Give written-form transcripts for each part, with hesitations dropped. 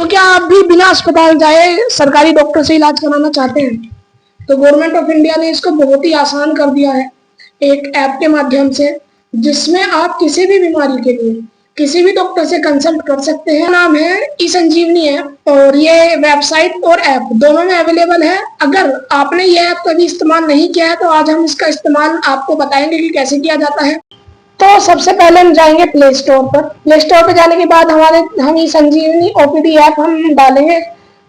क्या आप भी बिना अस्पताल जाए सरकारी डॉक्टर से इलाज कराना चाहते हैं? तो गवर्नमेंट ऑफ इंडिया ने इसको बहुत ही आसान कर दिया है एक ऐप के माध्यम से, जिसमें आप किसी भी बीमारी के लिए किसी भी डॉक्टर से कंसल्ट कर सकते हैं। नाम है ई संजीवनी ऐप और ये वेबसाइट और ऐप दोनों में अवेलेबल है। अगर आपने ये ऐप कभी इस्तेमाल नहीं किया है तो आज हम इसका इस्तेमाल आपको बताएंगे कि कैसे किया जाता है। तो सबसे पहले हम जाएंगे प्ले स्टोर पर। प्ले स्टोर पर जाने के बाद हम ई संजीवनी ओपीडी ऐप हम डालेंगे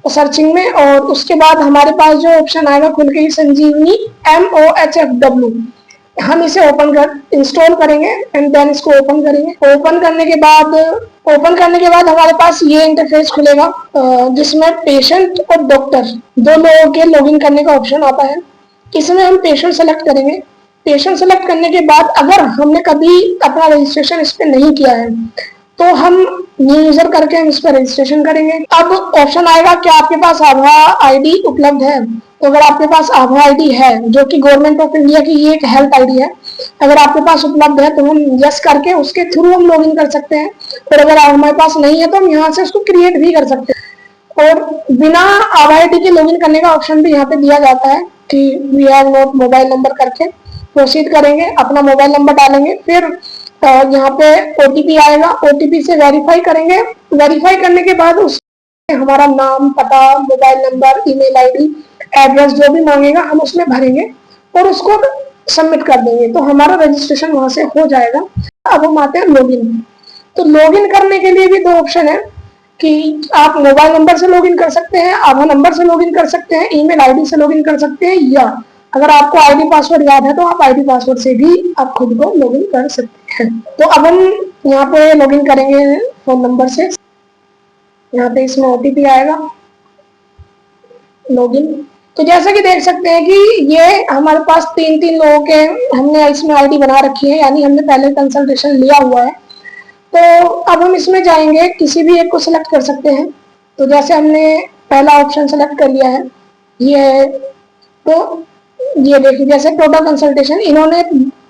सर्चिंग में, और उसके बाद हमारे पास जो ऑप्शन आएगा खुल के ई संजीवनी MOHFW, हम इसे इंस्टॉल करेंगे एंड देन इसको ओपन करेंगे। ओपन करने के बाद हमारे पास ये इंटरफेस खुलेगा जिसमें पेशेंट और डॉक्टर दो लोगों के लॉगिन करने का ऑप्शन आता है। इसमें हम पेशेंट सेलेक्ट करेंगे। पेशेंट सेलेक्ट करने के बाद अगर हमने कभी अपना रजिस्ट्रेशन इस पर नहीं किया है तो हम न्यू यूजर करके हम इस पर रजिस्ट्रेशन करेंगे। अब ऑप्शन आएगा क्या आपके पास आभा आईडी उपलब्ध है। तो अगर आपके पास आभा आईडी है, जो कि गवर्नमेंट ऑफ इंडिया की ये एक हेल्थ आईडी है, अगर आपके पास उपलब्ध है तो हम यस करके उसके थ्रू हम लॉगिन कर सकते हैं। और अगर हमारे पास नहीं है तो हम यहाँ से उसको क्रिएट भी कर सकते हैं। और बिना आभा आईडी के लॉगिन करने का ऑप्शन भी यहाँ पे दिया जाता है कि we have note mobile number करके प्रोसीड करेंगे, अपना मोबाइल नंबर डालेंगे, फिर यहाँ पे ओटीपी आएगा, ओटीपी से वेरीफाई करेंगे। वेरीफाई करने के बाद उसमें हमारा नाम, पता, mobile number, email ID, address जो भी मांगेगा हम उसमें भरेंगे और उसको सबमिट कर देंगे तो हमारा रजिस्ट्रेशन वहां से हो जाएगा। अब हम आते हैं लॉगिन। तो लॉगिन करने के लिए भी दो ऑप्शन है कि आप मोबाइल नंबर से लॉगिन कर सकते हैं, आधार नंबर से लॉगिन कर सकते हैं, ईमेल आईडी से लॉगिन कर सकते हैं, या अगर आपको आईडी पासवर्ड याद है तो आप आईडी पासवर्ड से भी आप खुद को लॉगिन कर सकते हैं। तो अब हम यहाँ पे लॉगिन करेंगे फोन नंबर से। यहाँ पे इसमें ओटीपी आएगा, लॉगिन। तो जैसा कि देख सकते हैं कि ये हमारे पास तीन लोगों के हमने इसमें आईडी बना रखी है, यानी हमने पहले कंसल्टेशन लिया हुआ है। तो अब हम इसमें जाएंगे, किसी भी एक को सिलेक्ट कर सकते हैं। तो जैसे हमने पहला ऑप्शन सेलेक्ट कर लिया है, ये तो ये देखिए जैसे टोटल कंसल्टेशन, इन्होंने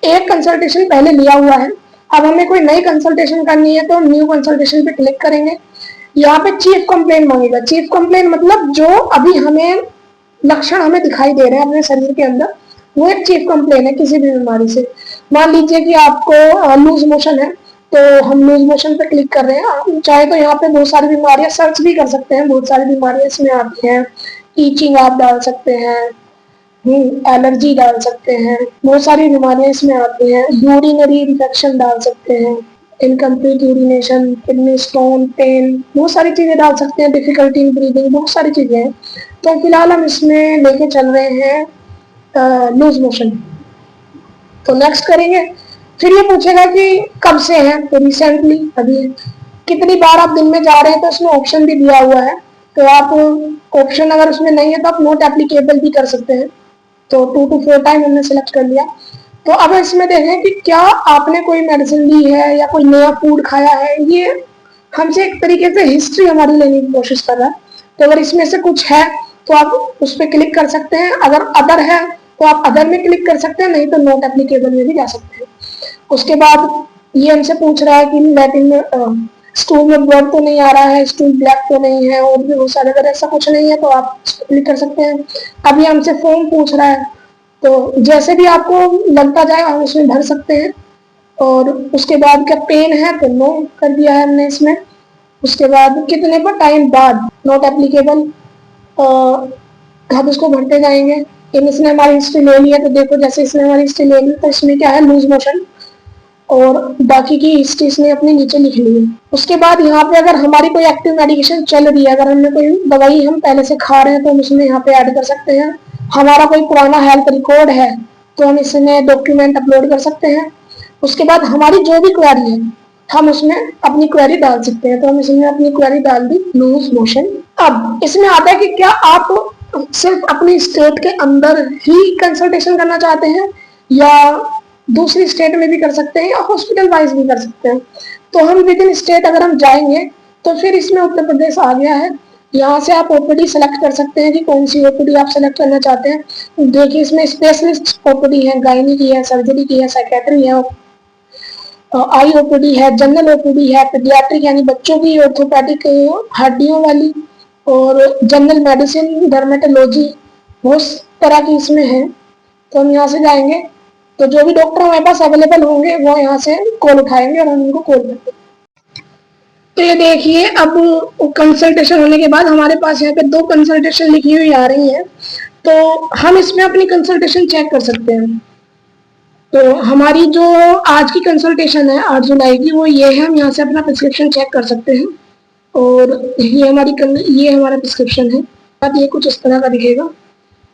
एक कंसल्टेशन पहले लिया हुआ है। अब हमें कोई नई कंसल्टेशन करनी है तो न्यू कंसल्टेशन पे क्लिक करेंगे। यहाँ पे चीफ कंप्लेन मांगेगा। चीफ कंप्लेन मतलब जो अभी हमें लक्षण हमें दिखाई दे रहे हैं अपने शरीर के अंदर, वो एक चीफ कंप्लेन है किसी भी बीमारी से। मान लीजिए कि आपको लूज मोशन है तो हम लूज मोशन पे क्लिक कर रहे हैं। आप चाहे तो यहाँ पे बहुत सारी बीमारियां सर्च भी कर सकते हैं, बहुत सारी बीमारियां इसमें आती हैं। ईचिंग आप डाल सकते हैं, एलर्जी डाल सकते हैं, बहुत सारी बीमारियां इसमें आती हैं। यूरिनरी इन्फेक्शन डाल सकते हैं, incomplete urination, kidney stone, pain, बहुत सारी चीजें डाल सकते हैं। डिफिकल्टी इन ब्रीदिंग, बहुत सारी चीजें हैं। तो फिलहाल हम इसमें लेके चल रहे हैं लूज मोशन। तो नेक्स्ट करेंगे। फिर ये पूछेगा कि कब से है, तो रिसेंटली, अभी। कितनी बार आप दिन में जा रहे हैं तो उसमें ऑप्शन भी दिया हुआ है। तो आप ऑप्शन अगर उसमें नहीं है तो आप नॉट एप्लीकेबल भी कर सकते हैं। तो 2 to 4 टाइम हमने सेलेक्ट कर लिया। तो अब इसमें देखें कि क्या आपने कोई मेडिसिन ली है या कोई नया फूड खाया है। ये हमसे एक तरीके से हिस्ट्री हमारी लेने की कोशिश कर रहा है। तो अगर इसमें से कुछ है तो आप उस पर क्लिक कर सकते हैं। अगर अदर है तो आप अदर में क्लिक कर सकते हैं, नहीं तो नॉट एप्लीकेबल में भी जा सकते हैं। उसके बाद ये हमसे पूछ रहा है कि लैटिन में स्टूल में ब्लड तो नहीं आ रहा है, स्टूल ब्लैक तो नहीं है, और भी बहुत सारे। अगर ऐसा कुछ नहीं है तो आप इस पर क्लिक कर सकते हैं। अभी हमसे फॉर्म पूछ रहा है, तो जैसे भी आपको लगता जाए आप उसमें भर सकते हैं। और उसके बाद क्या पेन है तो नो कर दिया है हमने इसमें। उसके बाद कितने पर टाइम बाद, नॉट एप्लीकेबल, आप उसको भरते जाएंगे। इसने हमारी हिस्ट्री ले ली है, तो देखो जैसे इसने हमारी हिस्ट्री ले ली तो इसमें क्या है, लूज मोशन, और बाकी की हिस्ट्री इसने अपने नीचे लिख ली है। उसके बाद यहाँ पे अगर हमारी कोई एक्टिव मेडिकेशन चल रही है, अगर हमने कोई दवाई हम पहले से खा रहे हैं तो हम उसमें यहाँ पे ऐड कर सकते हैं। हमारा कोई पुराना हेल्थ रिकॉर्ड है तो हम इसमें डॉक्यूमेंट अपलोड कर सकते हैं। उसके बाद हमारी जो भी क्वेरी है हम उसमें अपनी क्वेरी डाल सकते हैं। तो हम इसमें अपनी क्वेरी डाल दी, लूज मोशन। अब इसमें आता है कि क्या आप सिर्फ अपनी स्टेट के अंदर ही कंसल्टेशन करना चाहते हैं या दूसरी स्टेट में भी कर सकते हैं या हॉस्पिटल वाइज भी कर सकते हैं। तो हम विद इन स्टेट अगर हम जाएंगे तो फिर इसमें उत्तर प्रदेश आ गया है। यहाँ से आप ओपीडी सेलेक्ट कर सकते हैं कि कौन सी ओपीडी आप सेलेक्ट करना चाहते हैं। देखिए इसमें स्पेशलिस्ट ओपीडी है, गायनी की है, सर्जरी की है, साइकेट्री है, आई ओपीडी है, जनरल ओपीडी है, पीडियाट्रिक यानी बच्चों की ऑर्थोपेडिक हड्डियों वाली, और जनरल मेडिसिन, डर्मेटोलॉजी, बहुत तरह की इसमें है। तो हम यहाँ से जाएंगे तो जो भी डॉक्टर हमारे पास अवेलेबल होंगे वो यहाँ से कॉल उठाएंगे और हम उनको कॉल करेंगे। तो ये देखिए, अब कंसल्टेशन होने के बाद हमारे पास यहाँ पे 2 कंसल्टेशन लिखी हुई आ रही है, तो हम इसमें अपनी कंसल्टेशन चेक कर सकते हैं। तो हमारी जो आज की कंसल्टेशन है 8 जुलाई की, वो ये है, हम यहाँ से अपना प्रिस्क्रिप्शन चेक कर सकते हैं। और ये हमारा प्रिस्क्रिप्शन है, अब ये कुछ इस तरह का दिखेगा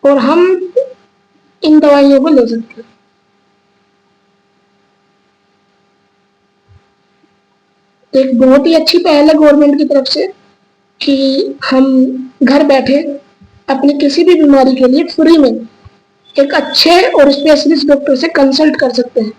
और हम इन दवाइयों को ले सकते हैं। तो एक बहुत ही अच्छी पहल है गवर्नमेंट की तरफ से कि हम घर बैठे अपनी किसी भी बीमारी के लिए फ्री में एक अच्छे और स्पेशलिस्ट डॉक्टर से कंसल्ट कर सकते हैं।